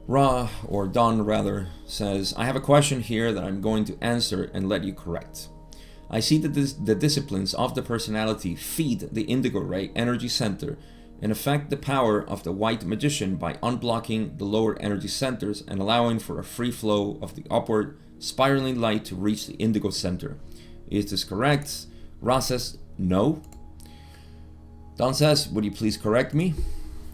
Ra, or Don rather, says, I have a question here that I'm going to answer and let you correct. I see that the disciplines of the personality feed the indigo ray energy center and affect the power of the white magician by unblocking the lower energy centers and allowing for a free flow of the upward spiraling light to reach the indigo center. Is this correct? Ra says, no. Don says, would you please correct me?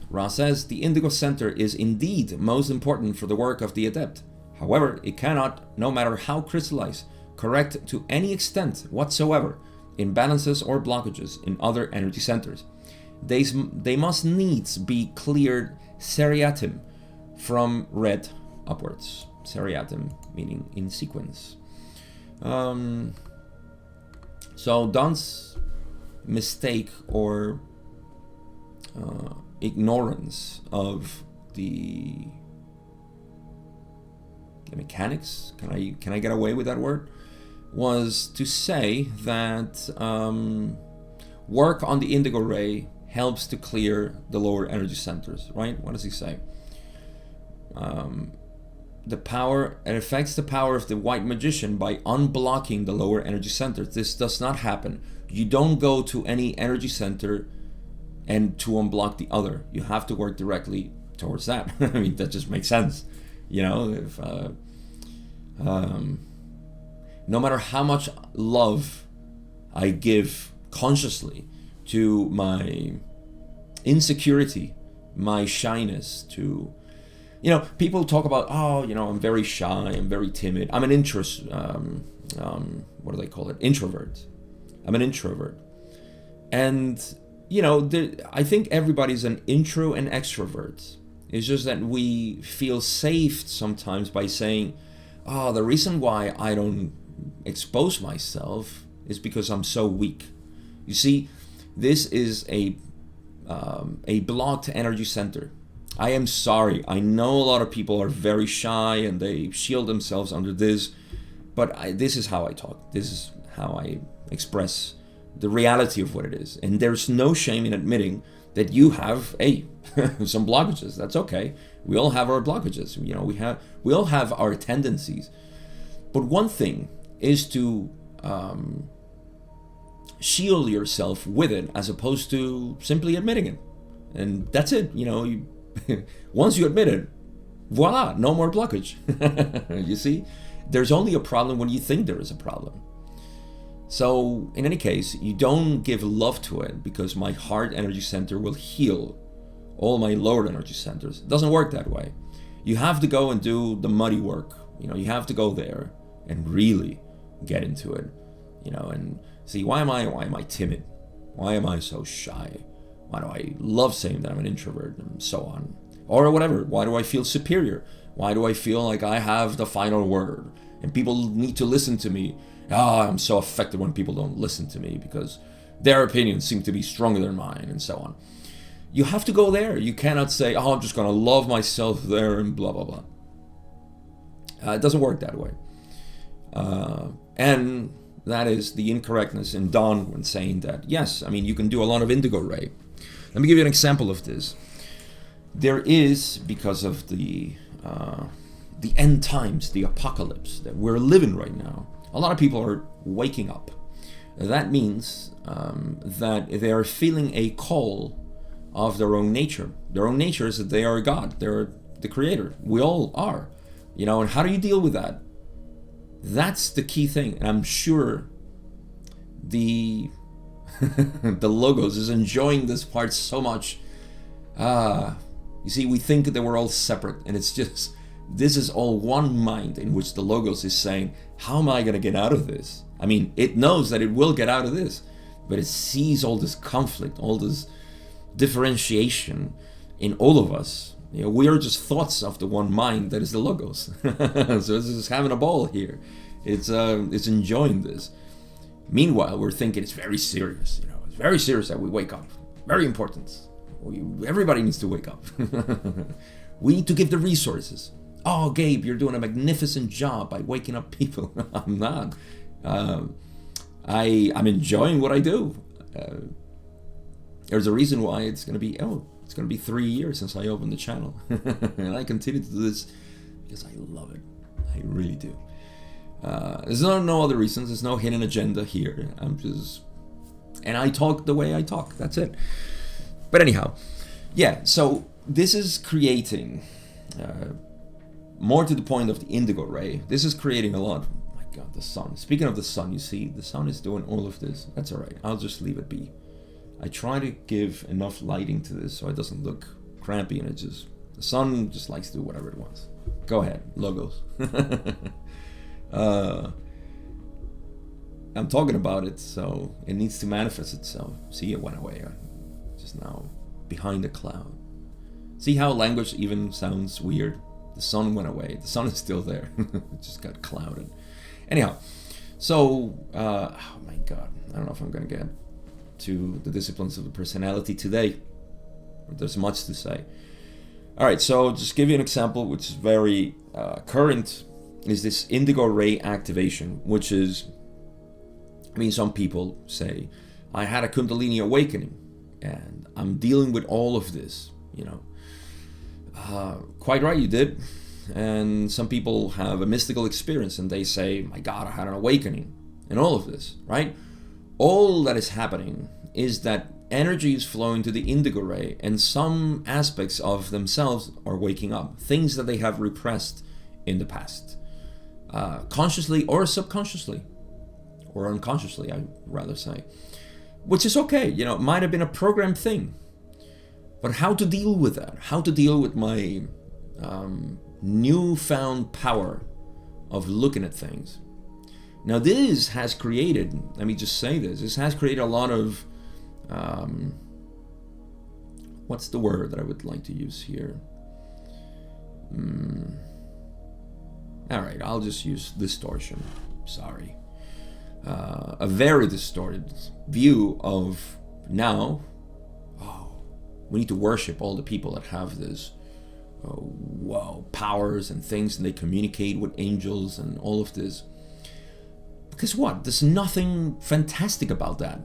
Ra says, the indigo center is indeed most important for the work of the adept. However, it cannot, no matter how crystallized, correct to any extent whatsoever imbalances or blockages in other energy centers. They must needs be cleared seriatim from red upwards. Seriatim meaning in sequence. So Don's mistake or ignorance of the mechanics, can I get away with that word, was to say that work on the indigo ray helps to clear the lower energy centers, right? What does he say? The power, it affects the power of the white magician by unblocking the lower energy centers. This does not happen. You don't go to any energy center and to unblock the other. You have to work directly towards that. I mean, that just makes sense. You know, if no matter how much love I give consciously to my insecurity, my shyness, to, you know, people talk about, oh, you know, I'm very shy, I'm very timid, I'm an what do they call it? Introvert. I'm an introvert. And, you know, I think everybody's an intro and extrovert. It's just that we feel safe sometimes by saying, oh, the reason why I don't expose myself is because I'm so weak. You see, this is a blocked energy center. I am sorry. I know a lot of people are very shy and they shield themselves under this, but this is how I talk. This is how I express the reality of what it is. And there's no shame in admitting that you have some blockages. That's okay. We all have our blockages. You know, we all have our tendencies. But one thing is to shield yourself with it as opposed to simply admitting it. And that's it. You know, once you admit it, voila, no more blockage. You see, there's only a problem when you think there is a problem. So in any case, you don't give love to it because my heart energy center will heal all my lower energy centers. It doesn't work that way. You have to go and do the muddy work. You know, you have to go there and really get into it. You know, and see, why am I timid? Why am I so shy? Why do I love saying that I'm an introvert and so on? Or whatever. Why do I feel superior? Why do I feel like I have the final word and people need to listen to me? I'm so affected when people don't listen to me because their opinions seem to be stronger than mine and so on. You have to go there. You cannot say, I'm just going to love myself there and blah, blah, blah. It doesn't work that way. And that is the incorrectness in Don when saying that, yes, I mean, you can do a lot of indigo ray. Let me give you an example of this. There is, because of the end times, the apocalypse that we're living right now, a lot of people are waking up. That means that they are feeling a call of their own nature. Their own nature is that they are God. They're the creator. We all are. You know, and how do you deal with that? That's the key thing. And I'm sure the the logos is enjoying this part so much. You see, we think that we're all separate, and it's just, this is all one mind in which the logos is saying, how am I going to get out of this? I mean, it knows that it will get out of this, but it sees all this conflict, all this differentiation in all of us. You know, we are just thoughts of the one mind that is the logos. So it's just having a ball here. It's enjoying this. Meanwhile, we're thinking it's very serious. You know, it's very serious that we wake up. Very important. Everybody needs to wake up. We need to give the resources. Oh, Gabe, you're doing a magnificent job by waking up people. I'm not. I'm enjoying what I do. There's a reason why it's going to be, It's going to be 3 years since I opened the channel. And I continue to do this because I love it. I really do. There's no other reasons. There's no hidden agenda here. And I talk the way I talk. That's it. But anyhow, yeah, so this is creating, more to the point of the indigo ray, this is creating a lot. Oh my God, the sun. Speaking of the sun, you see, the sun is doing all of this. That's all right. I'll just leave it be. I try to give enough lighting to this so it doesn't look crampy, and the sun just likes to do whatever it wants. Go ahead, logos. I'm talking about it, so it needs to manifest itself. See, it went away. Just now, behind a cloud. See how language even sounds weird? The sun went away. The sun is still there. It just got clouded. Anyhow, so, oh my God. I don't know if I'm going to get to the disciplines of the personality today. There's much to say. All right, so just give you an example, which is very current, is this indigo ray activation, which is, I mean, some people say, I had a Kundalini awakening, and I'm dealing with all of this, you know. Quite right, you did. And some people have a mystical experience, and they say, my God, I had an awakening, and all of this, right? All that is happening is that energy is flowing to the indigo ray, and some aspects of themselves are waking up. Things that they have repressed in the past. Consciously or subconsciously. Or unconsciously, I'd rather say. Which is okay, you know, it might have been a programmed thing. But how to deal with that? How to deal with my newfound power of looking at things? Now this has created, let me just say this has created a lot of, what's the word that I would like to use here? Alright, I'll just use distortion, sorry. A very distorted view of now, we need to worship all the people that have this powers and things, and they communicate with angels and all of this. Because what? There's nothing fantastic about that.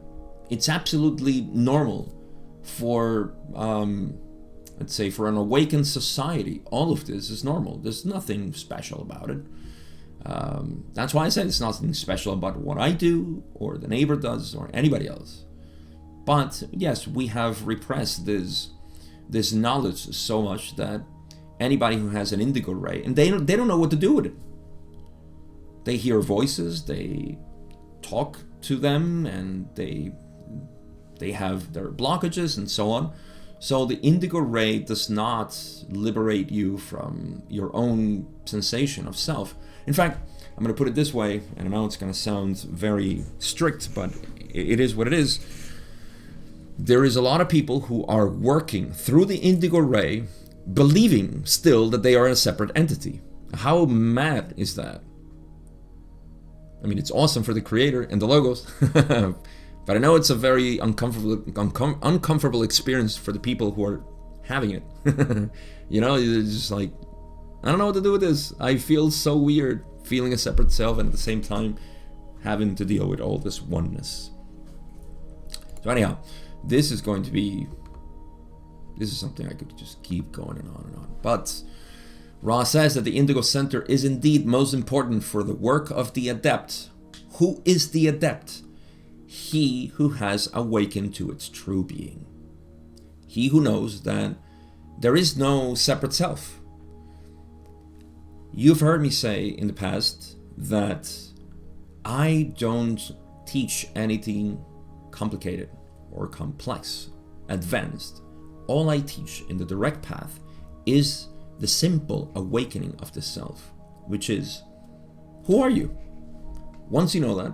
It's absolutely normal for, let's say, for an awakened society. All of this is normal. There's nothing special about it. That's why I said it's nothing special about what I do, or the neighbor does, or anybody else. But yes, we have repressed this knowledge so much that anybody who has an indigo ray, and they don't know what to do with it. They hear voices, they talk to them, and they have their blockages and so on. So the indigo ray does not liberate you from your own sensation of self. In fact, I'm going to put it this way, and I know it's going to sound very strict, but it is what it is. There is a lot of people who are working through the indigo ray, believing still that they are a separate entity. How mad is that? I mean, it's awesome for the creator and the logos, but I know it's a very uncomfortable experience for the people who are having it. You know, it's just like, I don't know what to do with this. I feel so weird feeling a separate self, and at the same time having to deal with all this oneness. So anyhow, this is something I could just keep going and on and on. But Ra says that the Indigo Center is indeed most important for the work of the adept. Who is the adept? He who has awakened to its true being. He who knows that there is no separate self. You've heard me say in the past that I don't teach anything complicated or complex, advanced. All I teach in the direct path is the simple awakening of the self, which is, who are you? Once you know that,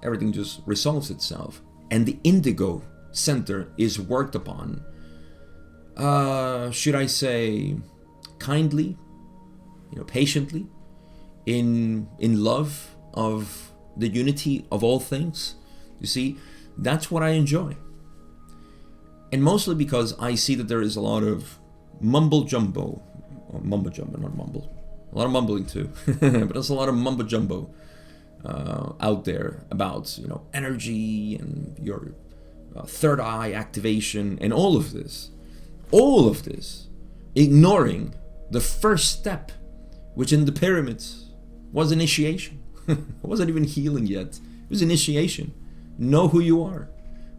everything just resolves itself, and the Indigo Center is worked upon, should I say, kindly, patiently, in love of the unity of all things. You see, that's what I enjoy. And mostly because I see that there is a lot of mumbo jumbo, or mumbo jumbo, not mumble, a lot of mumbling too, but there's a lot of mumbo jumbo out there about energy and your third eye activation and all of this, All of this, ignoring the first step, which in the pyramids was initiation. It wasn't even healing yet. It was initiation. Know who you are.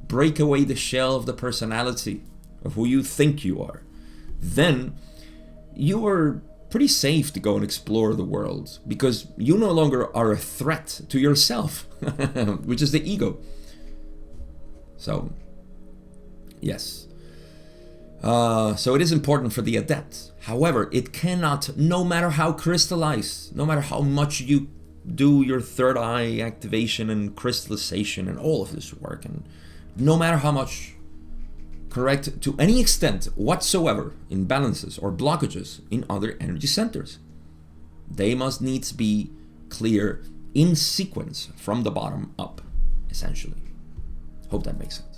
Break away the shell of the personality of who you think you are. Then you are pretty safe to go and explore the world, because you no longer are a threat to yourself, which is the ego. So, yes. So it is important for the adept. However, it cannot, no matter how crystallized, no matter how much you do your third eye activation and crystallization and all of this work, and no matter how much correct to any extent whatsoever imbalances or blockages in other energy centers, they must needs be clear in sequence from the bottom up, essentially. Hope that makes sense.